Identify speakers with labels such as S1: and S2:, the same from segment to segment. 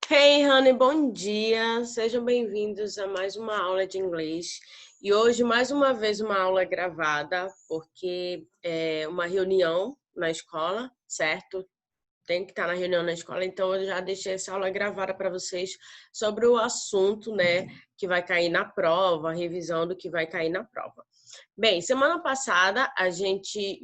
S1: Hey, honey, bom dia. Sejam bem-vindos a mais uma aula de inglês. E hoje, mais uma vez, uma aula gravada, porque é uma reunião na escola, certo? Tem que estar na reunião na escola, então eu já deixei essa aula gravada para vocês sobre o assunto, né, que vai cair na prova, a revisão do que vai cair na prova. Bem, semana passada a gente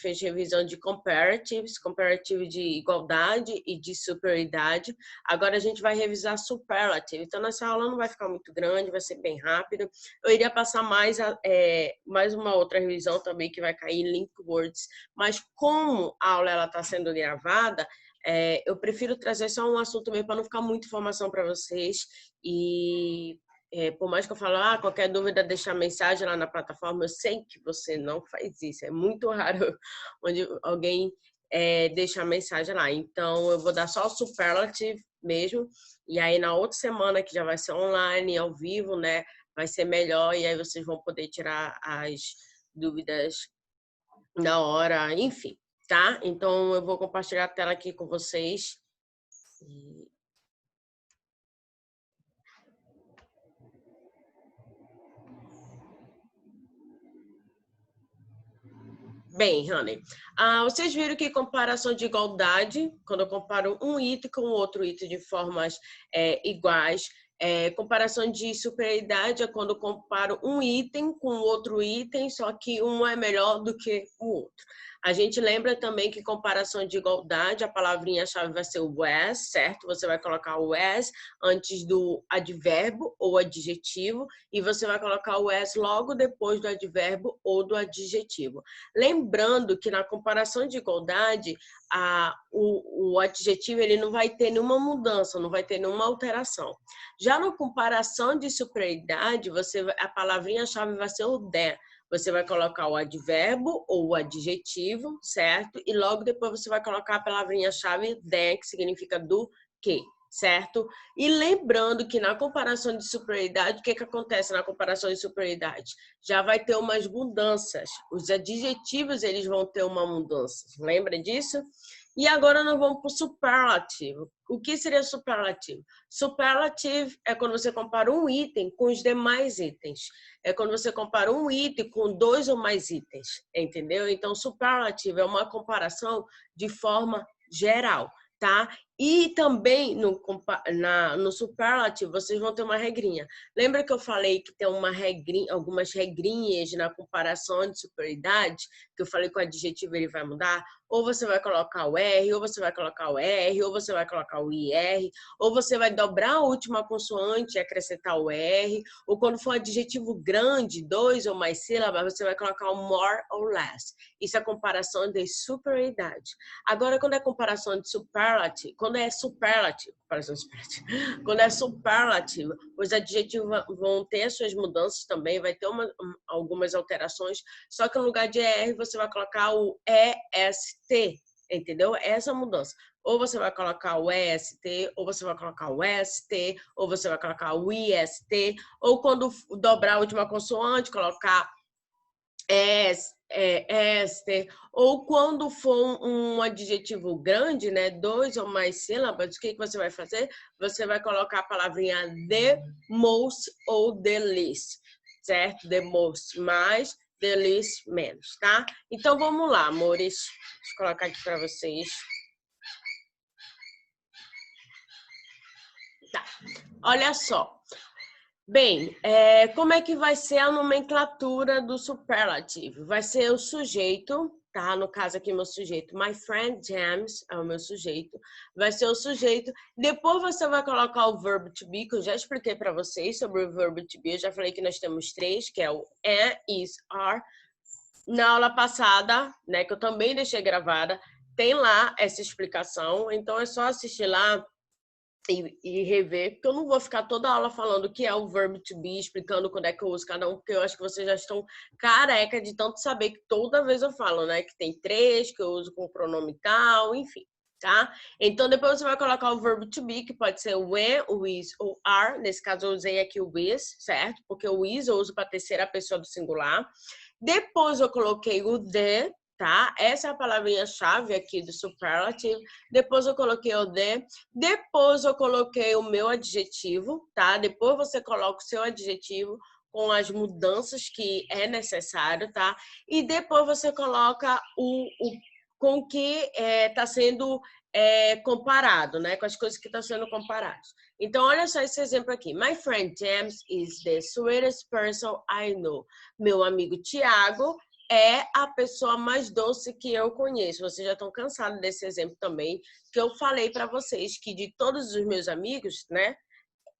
S1: fez revisão de comparatives, comparativo de igualdade e de superioridade. Agora a gente vai revisar superlative. Então, nessa aula não vai ficar muito grande, vai ser bem rápido. Eu iria passar mais uma outra revisão também que vai cair em link words, mas como a aula está sendo gravada, eu prefiro trazer só um assunto mesmo para não ficar muita informação para vocês e por mais que eu falo, qualquer dúvida, deixar mensagem lá na plataforma, eu sei que você não faz isso. É muito raro onde alguém deixa mensagem lá. Então, eu vou dar só o superlative mesmo. E aí, na outra semana, que já vai ser online, ao vivo, né? Vai ser melhor. E aí, vocês vão poder tirar as dúvidas na hora, enfim, tá? Então, eu vou compartilhar a tela aqui com vocês. Bem, Honey, vocês viram que comparação de igualdade, quando eu comparo um item com outro item de formas iguais, comparação de superioridade é quando eu comparo um item com outro item, só que um é melhor do que o outro. A gente lembra também que comparação de igualdade, a palavrinha-chave vai ser o as, certo? Você vai colocar o as antes do advérbio ou adjetivo, e você vai colocar o as logo depois do advérbio ou do adjetivo. Lembrando que na comparação de igualdade, o adjetivo ele não vai ter nenhuma mudança, não vai ter nenhuma alteração. Já na comparação de superioridade, a palavrinha-chave vai ser o the. Você vai colocar o advérbio ou o adjetivo, certo? E logo depois você vai colocar a palavrinha-chave the, que significa do que, certo? E lembrando que na comparação de superioridade, o que acontece na comparação de superioridade? Já vai ter umas mudanças. Os adjetivos eles vão ter uma mudança. Lembra disso? E agora nós vamos para o superlativo. O que seria superlativo? Superlativo é quando você compara um item com os demais itens. É quando você compara um item com dois ou mais itens, entendeu? Então, superlativo é uma comparação de forma geral, tá? E também no superlativo vocês vão ter uma regrinha. Lembra que eu falei que tem algumas regrinhas na comparação de superioridade? Que eu falei que o adjetivo ele vai mudar? Ou você vai colocar o R, ou você vai colocar o R, ou você vai colocar o IR, ou você vai dobrar a última consoante e acrescentar o R, ou quando for um adjetivo grande, dois ou mais sílabas, você vai colocar o more ou less. Isso é comparação de superioridade. Agora, quando é comparação de superlative, quando é superlativo, os adjetivos vão ter as suas mudanças também, vai ter algumas alterações, só que no lugar de ER você vai colocar o EST, entendeu? Essa mudança. Ou você vai colocar o EST, ou você vai colocar o ST, ou você vai colocar o IST, ou quando dobrar a última consoante, colocar este, ou quando for um adjetivo grande, né, dois ou mais sílabas, o que você vai fazer? Você vai colocar a palavrinha the most ou the least, certo? The most mais, the least menos, tá? Então vamos lá, amores. Deixa eu colocar aqui para vocês. Tá. Olha só. Bem, como é que vai ser a nomenclatura do superlativo? Vai ser o sujeito, tá? No caso aqui, meu sujeito. My friend James é o meu sujeito. Vai ser o sujeito. Depois você vai colocar o verbo to be, que eu já expliquei para vocês sobre o verbo to be. Eu já falei que nós temos três, que é o am, is, are. Na aula passada, né, que eu também deixei gravada, tem lá essa explicação. Então, é só assistir lá e rever, porque eu não vou ficar toda a aula falando o que é o verbo to be, explicando quando é que eu uso cada um, porque eu acho que vocês já estão careca de tanto saber que toda vez eu falo, né? Que tem três, que eu uso com o pronome tal, enfim, tá? Então, depois você vai colocar o verbo to be, que pode ser o when, o is ou are. Nesse caso, eu usei aqui o is, certo? Porque o is eu uso para terceira pessoa do singular. Depois eu coloquei o the, tá? Essa é a palavrinha-chave aqui do superlative. Depois eu coloquei o the. Depois eu coloquei o meu adjetivo, tá? Depois você coloca o seu adjetivo com as mudanças que é necessário, tá? E depois você coloca com o que está sendo comparado, né? Com as coisas que estão sendo comparadas. Então, olha só esse exemplo aqui. My friend James is the sweetest person I know. Meu amigo Tiago é a pessoa mais doce que eu conheço. Vocês já estão cansados desse exemplo também, que eu falei para vocês que de todos os meus amigos, né?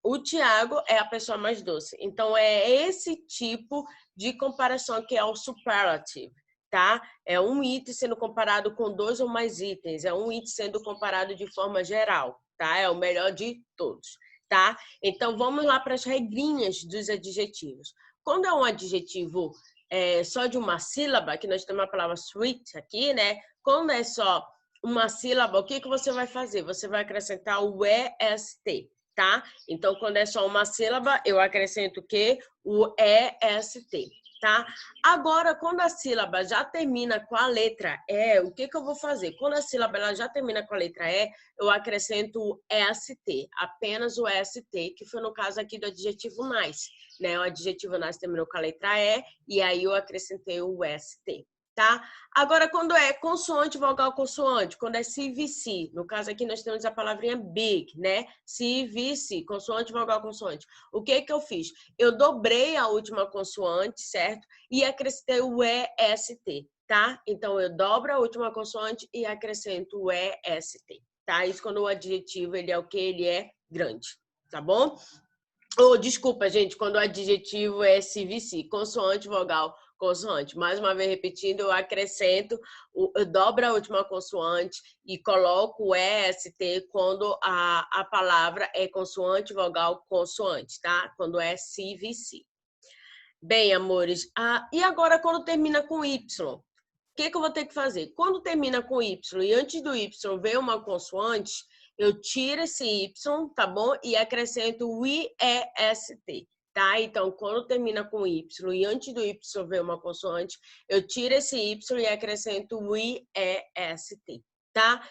S1: O Tiago é a pessoa mais doce. Então, é esse tipo de comparação que é o superlative, tá? É um item sendo comparado com 2 ou mais itens. É um item sendo comparado de forma geral, tá? É o melhor de todos, tá? Então, vamos lá para as regrinhas dos adjetivos. Quando é um adjetivo só de uma sílaba, que nós temos a palavra sweet aqui, né? Quando é só uma sílaba, o que você vai fazer? Você vai acrescentar o EST. Tá? Então, quando é só uma sílaba, eu acrescento o quê? O EST, tá? Agora, quando a sílaba já termina com a letra E, o que eu vou fazer? Quando a sílaba ela já termina com a letra E, eu acrescento o EST, apenas o EST, que foi no caso aqui do adjetivo nice, né? O adjetivo nice terminou com a letra E, e aí eu acrescentei o EST. Tá? Agora, quando é consoante, vogal, consoante, quando é CVC, no caso aqui nós temos a palavrinha big, né? CVC, consoante, vogal, consoante. O que eu fiz? Eu dobrei a última consoante, certo? E acrescentei o EST, tá? Então, eu dobro a última consoante e acrescento o EST, tá? Isso quando o adjetivo, ele é o que? Ele é grande, tá bom? Desculpa, gente, quando o adjetivo é CVC, consoante, vogal, consoante. Mais uma vez repetindo, eu acrescento, eu dobro a última consoante e coloco o EST quando a palavra é consoante, vogal, consoante, tá? Quando é CVC. Bem, amores, e agora quando termina com Y? O que eu vou ter que fazer? Quando termina com Y e antes do Y vem uma consoante, eu tiro esse Y, tá bom? E acrescento o IEST, tá? Então, quando termina com Y e antes do Y vem uma consoante, eu tiro esse Y e acrescento o IEST, tá?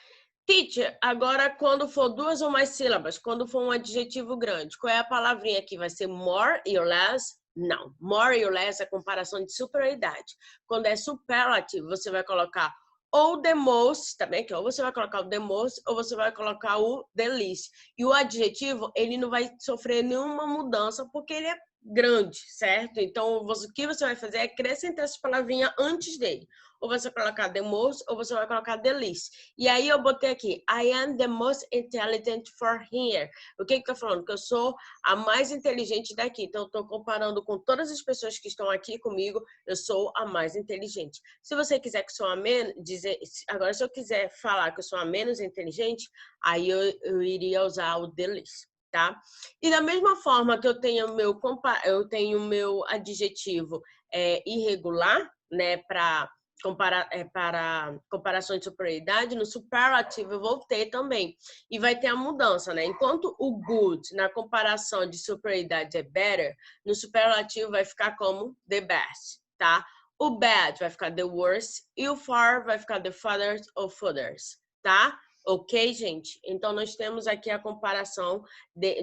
S1: Teacher, agora quando for 2 ou mais sílabas, quando for um adjetivo grande, qual é a palavrinha aqui? Vai ser more or less? Não. More or less é comparação de superioridade. Quando é superlativo, você vai colocar ou the most, também que ou você vai colocar o the most ou você vai colocar o the least. E o adjetivo, ele não vai sofrer nenhuma mudança porque ele é grande, certo? Então, o que você vai fazer é acrescentar essa palavrinha antes dele. Ou você vai colocar the most ou você vai colocar the least. E aí eu botei aqui, I am the most intelligent for here. O que eu tô falando? Que eu sou a mais inteligente daqui. Então, eu estou comparando com todas as pessoas que estão aqui comigo, eu sou a mais inteligente. Se você quiser que eu sou a menos, agora se eu quiser falar que eu sou a menos inteligente, aí eu iria usar o the least, tá? E da mesma forma que eu tenho meu adjetivo irregular, né, para comparação de superioridade, no superlativo eu vou ter também. E vai ter a mudança, né? Enquanto o good na comparação de superioridade é better, no superlativo vai ficar como the best, tá? O bad vai ficar the worst e o far vai ficar the farthest or furthest, tá? Ok, gente? Então, nós temos aqui a comparação,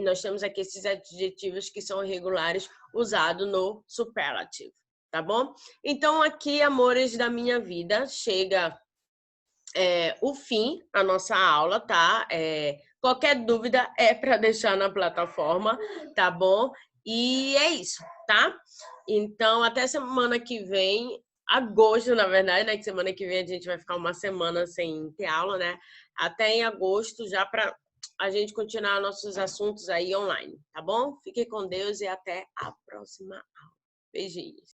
S1: nós temos aqui esses adjetivos que são irregulares usados no superlativo. Tá bom? Então, aqui, amores da minha vida, chega o fim, a nossa aula, tá? Qualquer dúvida é para deixar na plataforma, tá bom? E é isso, tá? Então, até semana que vem, agosto, na verdade, né? Que semana que vem a gente vai ficar uma semana sem ter aula, né? Até em agosto, já para a gente continuar nossos assuntos aí online, tá bom? Fique com Deus e até a próxima aula. Beijinhos.